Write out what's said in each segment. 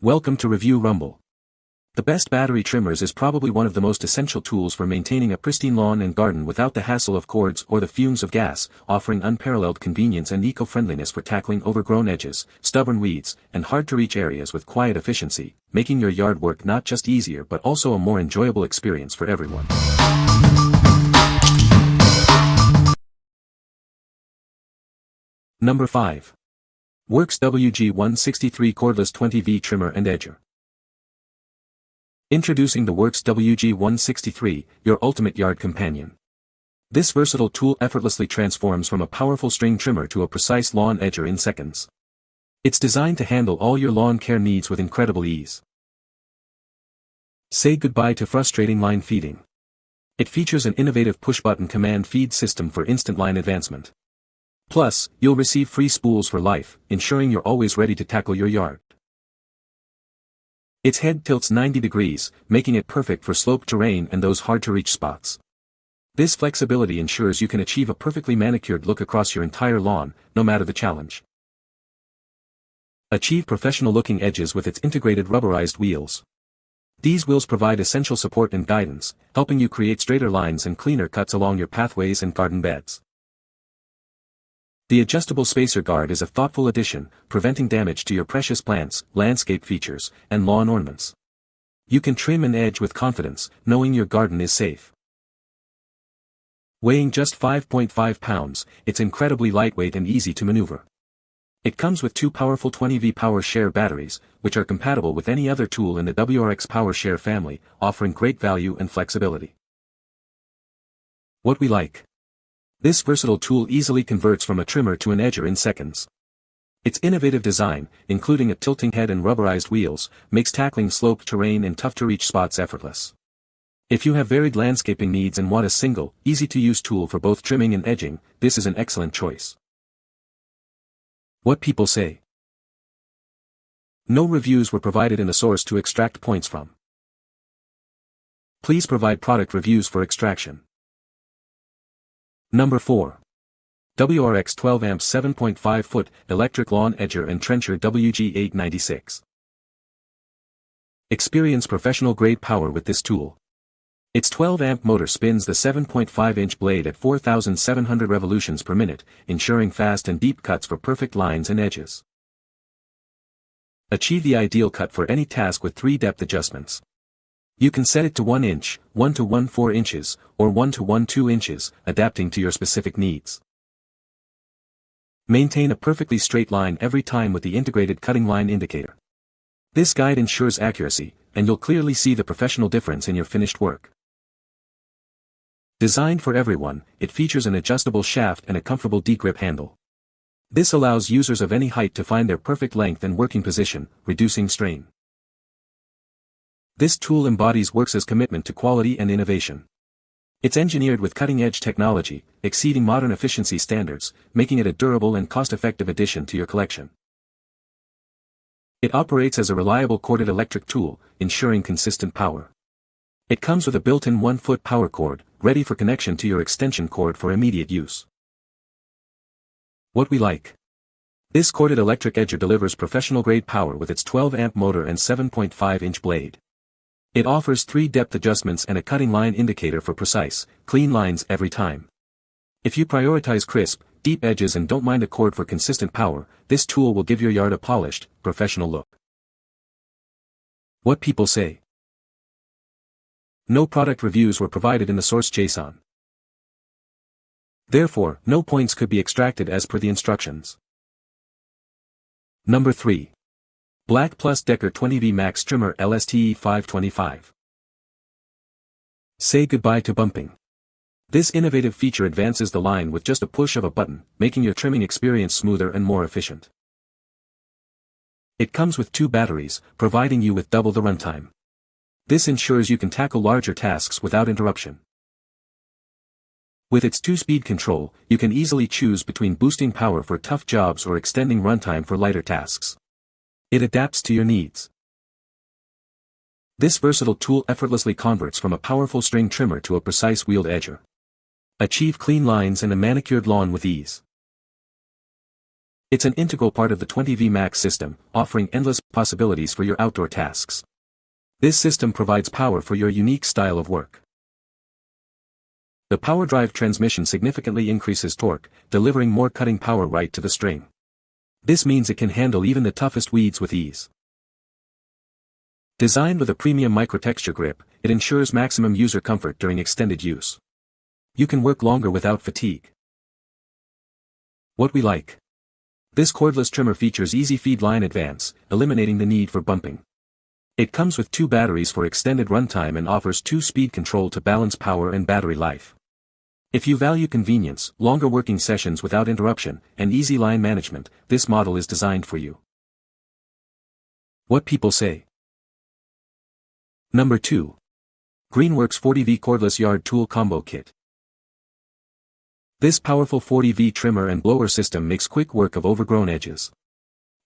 Welcome to Review Rumble. The best battery trimmers is probably one of the most essential tools for maintaining a pristine lawn and garden without the hassle of cords or the fumes of gas, offering unparalleled convenience and eco-friendliness for tackling overgrown edges, stubborn weeds, and hard-to-reach areas with quiet efficiency, making your yard work not just easier but also a more enjoyable experience for everyone. Number 5. WORX WG163 Cordless 20V Trimmer and Edger. Introducing the WORX WG163, your ultimate yard companion. This versatile tool effortlessly transforms from a powerful string trimmer to a precise lawn edger in seconds. It's designed to handle all your lawn care needs with incredible ease. Say goodbye to frustrating line feeding. It features an innovative push-button command feed system for instant line advancement. Plus, you'll receive free spools for life, ensuring you're always ready to tackle your yard. Its head tilts 90 degrees, making it perfect for sloped terrain and those hard-to-reach spots. This flexibility ensures you can achieve a perfectly manicured look across your entire lawn, no matter the challenge. Achieve professional-looking edges with its integrated rubberized wheels. These wheels provide essential support and guidance, helping you create straighter lines and cleaner cuts along your pathways and garden beds. The adjustable spacer guard is a thoughtful addition, preventing damage to your precious plants, landscape features, and lawn ornaments. You can trim and edge with confidence, knowing your garden is safe. Weighing just 5.5 pounds, it's incredibly lightweight and easy to maneuver. It comes with two powerful 20V Power Share batteries, which are compatible with any other tool in the WORX Power Share family, offering great value and flexibility. What we like. This versatile tool easily converts from a trimmer to an edger in seconds. Its innovative design, including a tilting head and rubberized wheels, makes tackling sloped terrain and tough-to-reach spots effortless. If you have varied landscaping needs and want a single, easy-to-use tool for both trimming and edging, this is an excellent choice. What people say. No reviews were provided in the source to extract points from. Please provide product reviews for extraction. Number 4. WORX 12A 7.5-foot Electric Lawn Edger and Trencher WG896. Experience professional-grade power with this tool. Its 12-amp motor spins the 7.5-inch blade at 4,700 revolutions per minute, ensuring fast and deep cuts for perfect lines and edges. Achieve the ideal cut for any task with 3 depth adjustments. You can set it to 1 inch, 1 to 1/4 inches, or 1 to 1/2 inches, adapting to your specific needs. Maintain a perfectly straight line every time with the integrated cutting line indicator. This guide ensures accuracy, and you'll clearly see the professional difference in your finished work. Designed for everyone, it features an adjustable shaft and a comfortable D-grip handle. This allows users of any height to find their perfect length and working position, reducing strain. This tool embodies WORX's commitment to quality and innovation. It's engineered with cutting-edge technology, exceeding modern efficiency standards, making it a durable and cost-effective addition to your collection. It operates as a reliable corded electric tool, ensuring consistent power. It comes with a built-in 1-foot power cord, ready for connection to your extension cord for immediate use. What we like. This corded electric edger delivers professional-grade power with its 12-amp motor and 7.5-inch blade. It offers 3 depth adjustments and a cutting line indicator for precise, clean lines every time. If you prioritize crisp, deep edges and don't mind a cord for consistent power, this tool will give your yard a polished, professional look. What people say. No product reviews were provided in the source JSON. Therefore, no points could be extracted as per the instructions. Number 3. BLACK+DECKER 20V Max Trimmer LSTE 525. Say goodbye to bumping. This innovative feature advances the line with just a push of a button, making your trimming experience smoother and more efficient. It comes with 2 batteries, providing you with double the runtime. This ensures you can tackle larger tasks without interruption. With its 2-speed control, you can easily choose between boosting power for tough jobs or extending runtime for lighter tasks. It adapts to your needs. This versatile tool effortlessly converts from a powerful string trimmer to a precise wheeled edger. Achieve clean lines and a manicured lawn with ease. It's an integral part of the 20V Max system, offering endless possibilities for your outdoor tasks. This system provides power for your unique style of work. The power drive transmission significantly increases torque, delivering more cutting power right to the string. This means it can handle even the toughest weeds with ease. Designed with a premium microtexture grip, it ensures maximum user comfort during extended use. You can work longer without fatigue. What we like. This cordless trimmer features easy feed line advance, eliminating the need for bumping. It comes with 2 batteries for extended runtime and offers 2-speed control to balance power and battery life. If you value convenience, longer working sessions without interruption, and easy line management, this model is designed for you. What people say. Number 2. Greenworks 40V Cordless Yard Tool Combo Kit. This powerful 40V trimmer and blower system makes quick work of overgrown edges.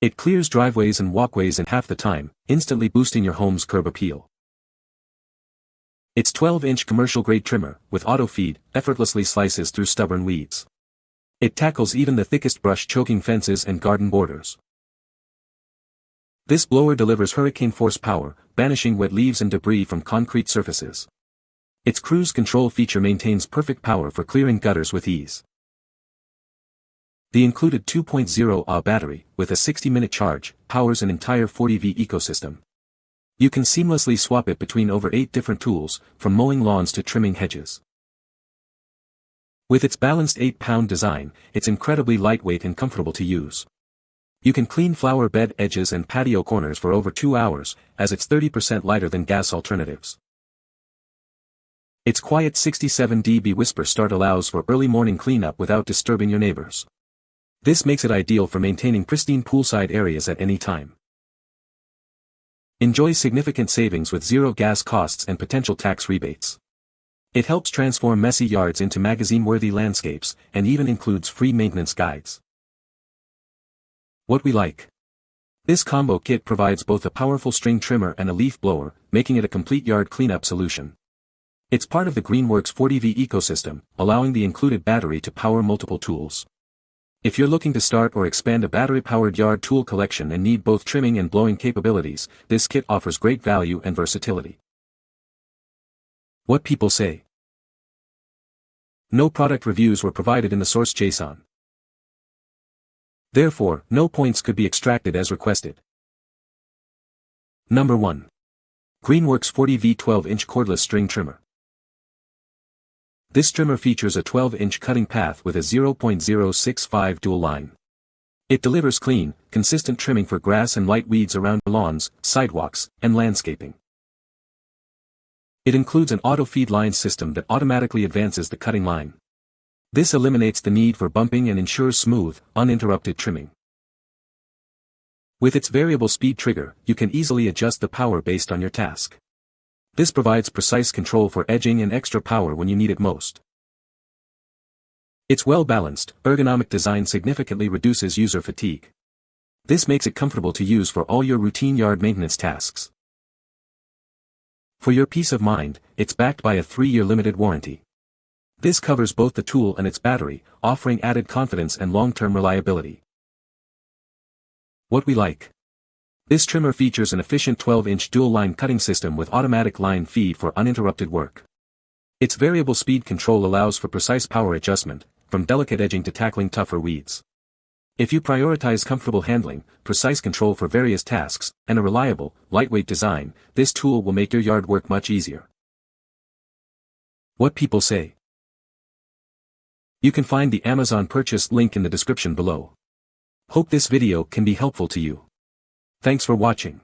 It clears driveways and walkways in half the time, instantly boosting your home's curb appeal. Its 12-inch commercial-grade trimmer, with auto-feed, effortlessly slices through stubborn weeds. It tackles even the thickest brush choking fences and garden borders. This blower delivers hurricane-force power, banishing wet leaves and debris from concrete surfaces. Its cruise control feature maintains perfect power for clearing gutters with ease. The included 2.0 Ah battery, with a 60-minute charge, powers an entire 40V ecosystem. You can seamlessly swap it between over 8 different tools, from mowing lawns to trimming hedges. With its balanced 8-pound design, it's incredibly lightweight and comfortable to use. You can clean flower bed edges and patio corners for over 2 hours, as it's 30% lighter than gas alternatives. Its quiet 67 dB whisper start allows for early morning cleanup without disturbing your neighbors. This makes it ideal for maintaining pristine poolside areas at any time. Enjoy significant savings with 0 gas costs and potential tax rebates. It helps transform messy yards into magazine-worthy landscapes, and even includes free maintenance guides. What we like. This combo kit provides both a powerful string trimmer and a leaf blower, making it a complete yard cleanup solution. It's part of the Greenworks 40V ecosystem, allowing the included battery to power multiple tools. If you're looking to start or expand a battery-powered yard tool collection and need both trimming and blowing capabilities, this kit offers great value and versatility. What people say. No product reviews were provided in the source JSON. Therefore, no points could be extracted as requested. Number 1. Greenworks 40V 12-inch cordless string trimmer. This trimmer features a 12-inch cutting path with a 0.065 dual line. It delivers clean, consistent trimming for grass and light weeds around lawns, sidewalks, and landscaping. It includes an auto-feed line system that automatically advances the cutting line. This eliminates the need for bumping and ensures smooth, uninterrupted trimming. With its variable speed trigger, you can easily adjust the power based on your task. This provides precise control for edging and extra power when you need it most. Its well-balanced, ergonomic design significantly reduces user fatigue. This makes it comfortable to use for all your routine yard maintenance tasks. For your peace of mind, it's backed by a 3-year limited warranty. This covers both the tool and its battery, offering added confidence and long-term reliability. What we like. This trimmer features an efficient 12-inch dual-line cutting system with automatic line feed for uninterrupted work. Its variable speed control allows for precise power adjustment, from delicate edging to tackling tougher weeds. If you prioritize comfortable handling, precise control for various tasks, and a reliable, lightweight design, this tool will make your yard work much easier. What people say. You can find the Amazon purchase link in the description below. Hope this video can be helpful to you. Thanks for watching.